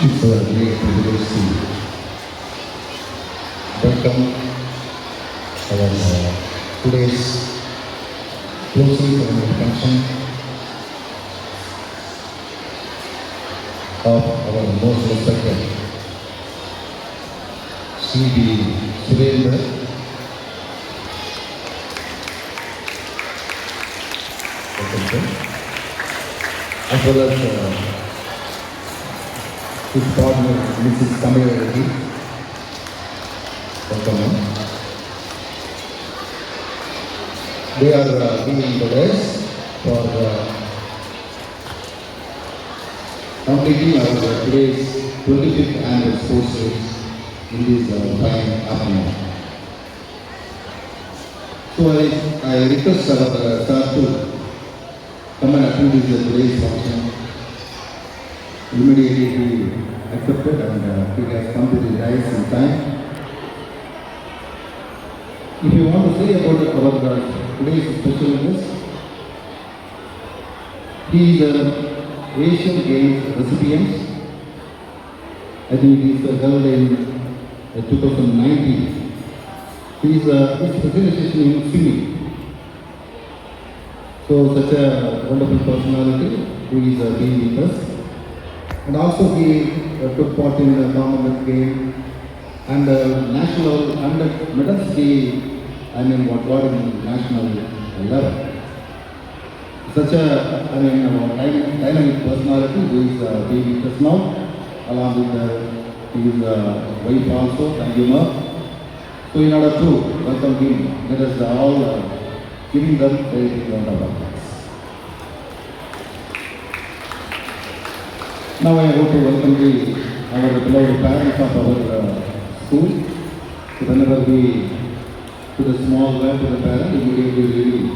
It's a great privilege to welcome our today's closing ceremony function of our most respected C.B. Surendra, as well as his partner Mrs. Kamala Reddy. They are giving the rest for completing our today's 25th annual sports race in this fine afternoon. So I request our staff to come and attend this today's function. Immediately he accepted and he has come to the dais in time. If you want to say about our today's special guest, he is a Asian Games recipient. I think he is held in 2019. He is his specialization in swimming. So such a wonderful personality who is being with us. And also he took part in the Commonwealth Game and national and medals what got in national level. Such a dynamic personality who is being with us now, along with his wife also. Thank you, ma'am. So in order to welcome him, let us all giving them a big round of applause. Now I want to welcome our beloved parents of our school. So whenever we to the small girl, to the parent, immediately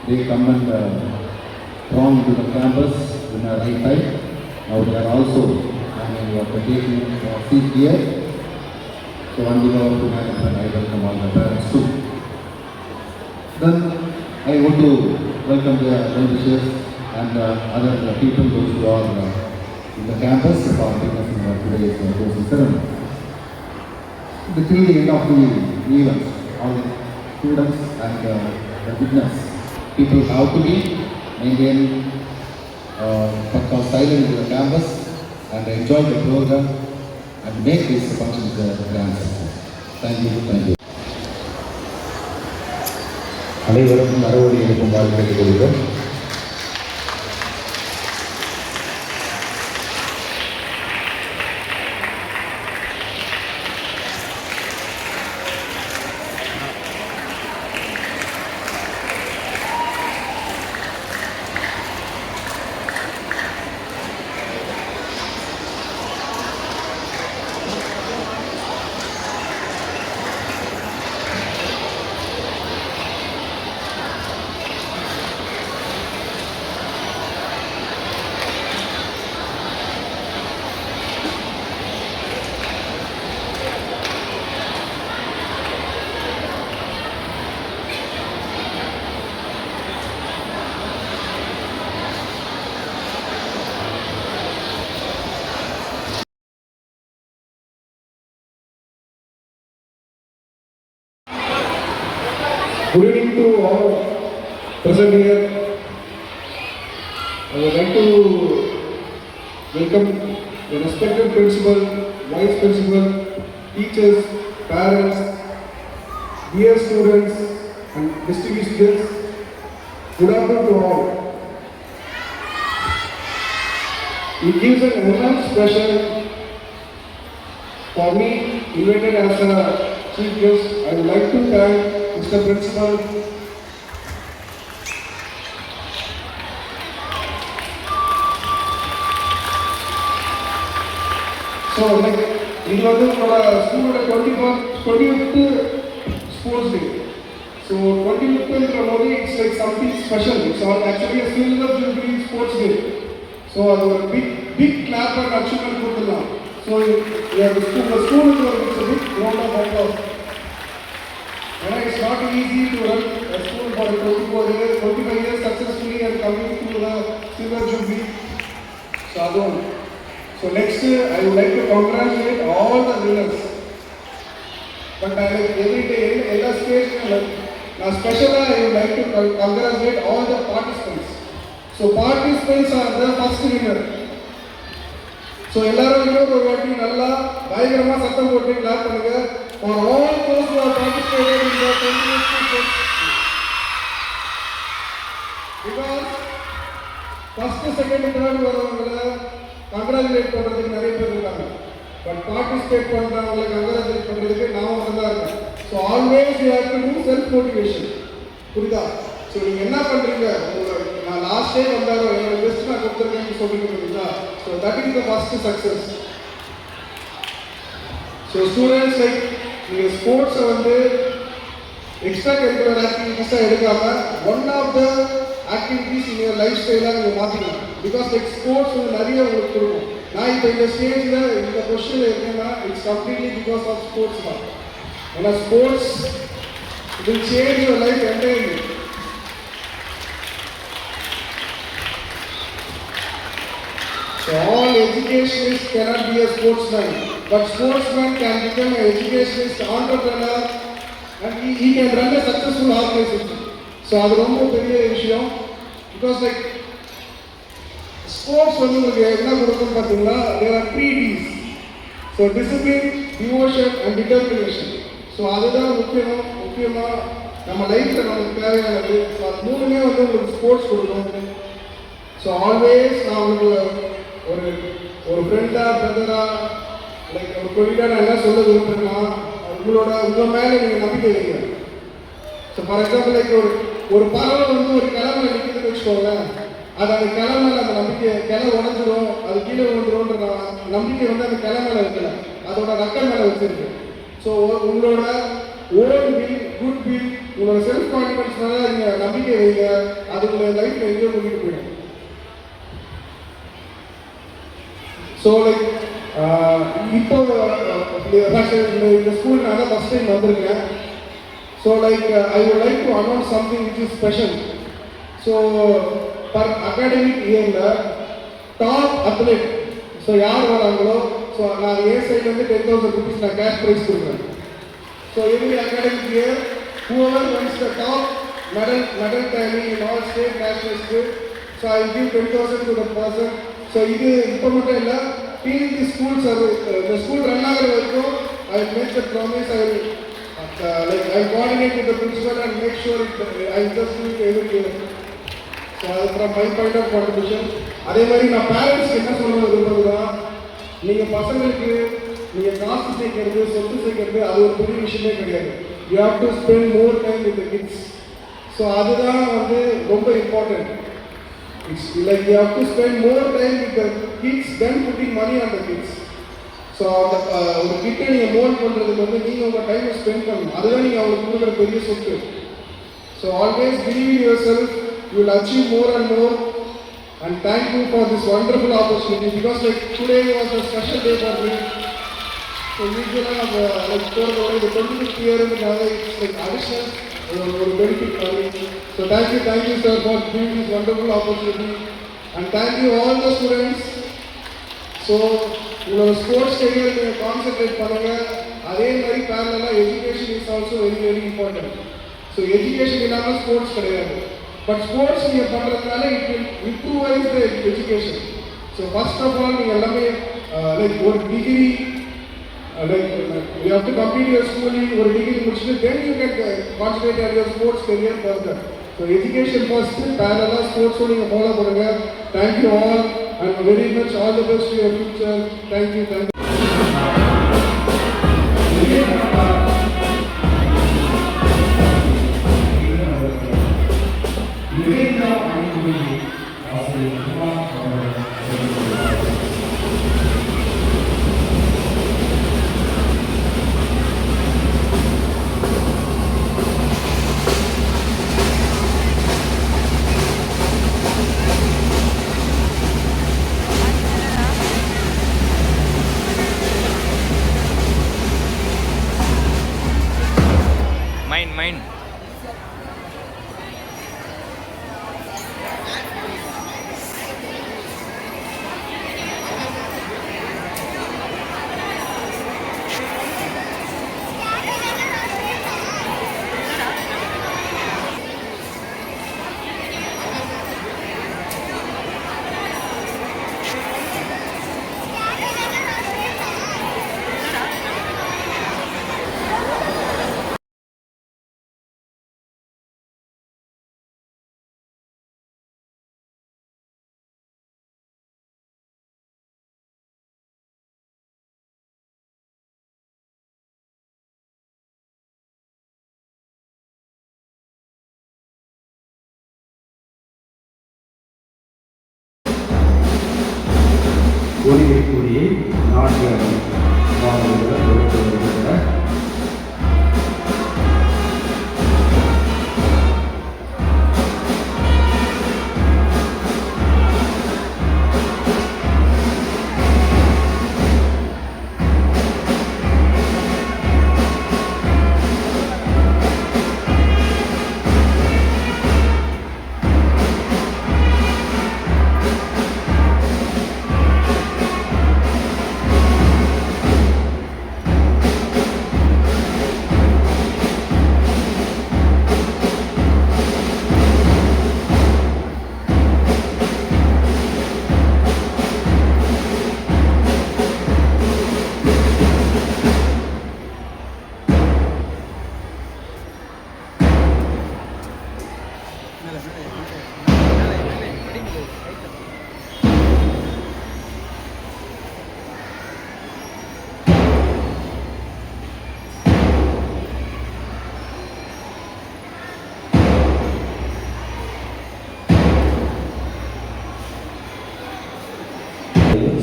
they come and throng to the campus in a right time. Now they are also taking a seat here. So on behalf of the management, I welcome all the parents too. Then I want to welcome the well-wishers and other people, those who are in the campus for witnessing today's closing ceremony. Till the end of the event, all the students and the witness people have to be maintain silent in the campus and enjoy the program and make this function a grand success. Thank you. Thank you. அனைவருக்கும் மறுபடி இருக்கும் வாழ்க்கை கொள்கிறோம். Good evening to all present here. I would like to welcome the respected principal, vice principal, teachers, parents, dear students and distinguished guests. Good afternoon to all. It gives an immense pleasure for me, invited as a chief guest. I would like to thank Mr. Principal, so like it was our school 25th sports day. So 25th Ramodi, it's like something special. It's all actually a silver jubilee sports day. So a big clap and achievement for the. So yeah, the school is a big round of applause. It's not easy to run a school for 25 years successfully and coming to the silver jubilee. So So next, I would like to congratulate all the winners. But I like every day, in the stage, now special, I would like to congratulate all the participants. So participants are the first winner. So எல்லாரும் இன்னொரு ஒரு வாட்டி நல்லா பயங்கரமா சத்தம் போட்டு clap பண்ணுங்க for all those who have participated in the continuous because first second third வரவங்கள கங்க்ராச்சுலேட் பண்றதுக்கு நிறைய பேர் இருக்காங்க பட் பார்ட்டிசிபேட் பண்றவங்கள கங்க்ராச்சுலேட் பண்றதுக்கு நான் மட்டும் தான் இருக்கேன் so always you have to do self motivation புரியுதா ஸோ நீங்கள் என்ன பண்ணுறீங்க நான் லாஸ்ட் டே வந்தாரோ என்னோட பெஸ்ட் நான் கொடுத்துருக்கேன்னு சொல்லிட்டு இருக்கீங்களா so that is the first success so students like நீங்கள் ஸ்போர்ட்ஸை வந்து எக்ஸ்ட்ரா கரிக்குலர் ஆக்டிவிட்டீஸாக எடுக்காமல் one of the activities in your life ஸ்டைலாக நீங்கள் மாற்றிக்கலாம் பிகாஸ் லைக் ஸ்போர்ட்ஸ் வந்து நிறைய உங்களுக்கு கொடுக்கும் நான் இப்போ இந்த ஸ்டேஜில் இந்த கொஸ்டினில் இருக்கேன்னா it's completely because of sports தான் ஏன்னா sports will change your life entirely. So all educationists cannot be a sportsman, but sportsman can become an educationist, entrepreneur, and he can run a successful organization. So அது ரொம்ப பெரிய விஷயம் because like sports வந்து உங்களுக்கு என்ன கொடுக்கும் பார்த்தீங்கன்னா there are 3 D's. So discipline, devotion and determination. So அதுதான் முக்கியமாக நம்ம லைஃப்பில் நமக்கு தேவையானது. ஸோ அது மூணுமே வந்து உங்களுக்கு ஸ்போர்ட்ஸ் கொடுக்கும். ஸோ ஆல்வேஸ் நான் உங்களுக்கு ஒரு ஃப்ரெண்டாக பிரதராக லைக் ஒரு கொலிகாக நான் என்ன சொல்ல விரும்புகிறேன்னா உங்கள் மேலே நீங்கள் நம்பிக்கை வைங்க. ஸோ ஃபார் எக்ஸாம்பிள் லைக் ஒரு பறவை வந்து ஒரு கிழமை நிற்கிறதுன்னு வச்சுக்கோங்களேன், அது அந்த கிழமை அந்த நம்பிக்கை கிளை உடஞ்சிடும், அது கீழே விழுந்துரும்ன்ற நம்பிக்கை வந்து அந்த கிழை மேலே வைக்கல, அதோட ரக்க மேலே வச்சிருக்கு. ஸோ உங்களோட ஓன் வில் குட் வில் உங்களோட செல்ஃப் கான்ஃபிடன்ஸ்னால நீங்கள் நம்பிக்கை வைங்க, அது உங்களை லைஃப்பில் எங்கேயோ கூட்டிகிட்டு போயிடும். ஸோ லைக் இப்போ இந்த ஸ்கூல் நான் தான் ஃபஸ்ட் டைம் வந்திருக்கேன். So like I would like to announce something which is special. So per academic இயரில் டாப் அத்லெட் ஸோ யார் வராங்களோ ஸோ நான் ஏ சைட்லேருந்து 10,000 rupees நான் கேஷ் ப்ரைஸ் கொடுக்குறேன். So every academic year whoever wins the top medal tally in all state nationals, so I will give 10,000 to the person. So இது இப்போ மட்டும் இல்லை, till the school service the school run ஆகிற வரைக்கும் I will make the promise. I will coordinate with the principal and make sure I will just do it every year. So அது from my point of contribution. அதே மாதிரி நான் பேரண்ட்ஸ்க்கு என்ன சொல்ல விரும்புகிறதுனா, நீங்கள் பசங்களுக்கு நீங்கள் காசு சேர்க்கறது சொத்து சேர்க்கறது அது ஒரு பெரிய விஷயமே கிடையாது. You have to spend more time with the kids. So அதுதான் வந்து ரொம்ப important. It's like you have to spend more time with the kids then putting money on the kids. So அந்த ஒரு கிட்டை நீங்கள் மோல்ட் பண்ணுறதுக்கு வந்து நீங்கள் உங்கள் டைமை ஸ்பெண்ட் பண்ணணும். அதுதான் நீங்கள் அவங்களுக்கு கொடுக்குற பெரிய சொத்து. So always believe in your self, you will achieve more and more. And thank you for this wonderful opportunity because like today was a special day for me. So usually like for the 25th year in the it's like additional or benefit for me. So thank you sir for giving this wonderful opportunity and thank you all the students. So your sports career you concentrate பண்ணுங்க. அதே மாதிரி parallel education is also very important. So education இல்லாம sports கிடையாது. But sports நீங்கள் பண்ணுறதுனால it will improve the education. So first of all நீங்கள் எல்லாமே like ஒரு degree like you have to complete your schooling, ஒரு டிகிரி முடிச்சுட்டு then you can concentrate on your sports career further. So education first, parallel sports நீங்கள் follow பண்ணுங்க. Thank you all and very much all the best to your future. Thank you. Mine. கொடியை 4 மாணவர்கள் கொடுத்து வருகின்றனர்.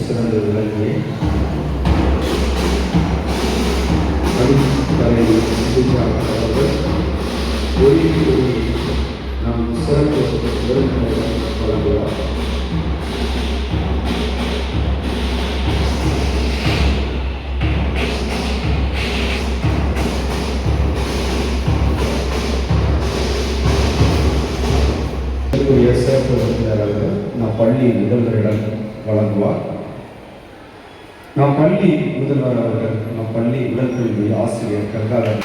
சிறந்த விளங்கிய அடித்தலை அவர்கள் ஒரே நம் சிறப்பு விருந்தினரை வழங்குவார். சிறப்பு விருந்தினர்கள் நம் பள்ளி முதல்வரிடம் வழங்குவார். நம் பள்ளி முதல்வர் அவர்கள் நம் பள்ளி உடற்கல்வி ஆசிரியர் கங்காதர்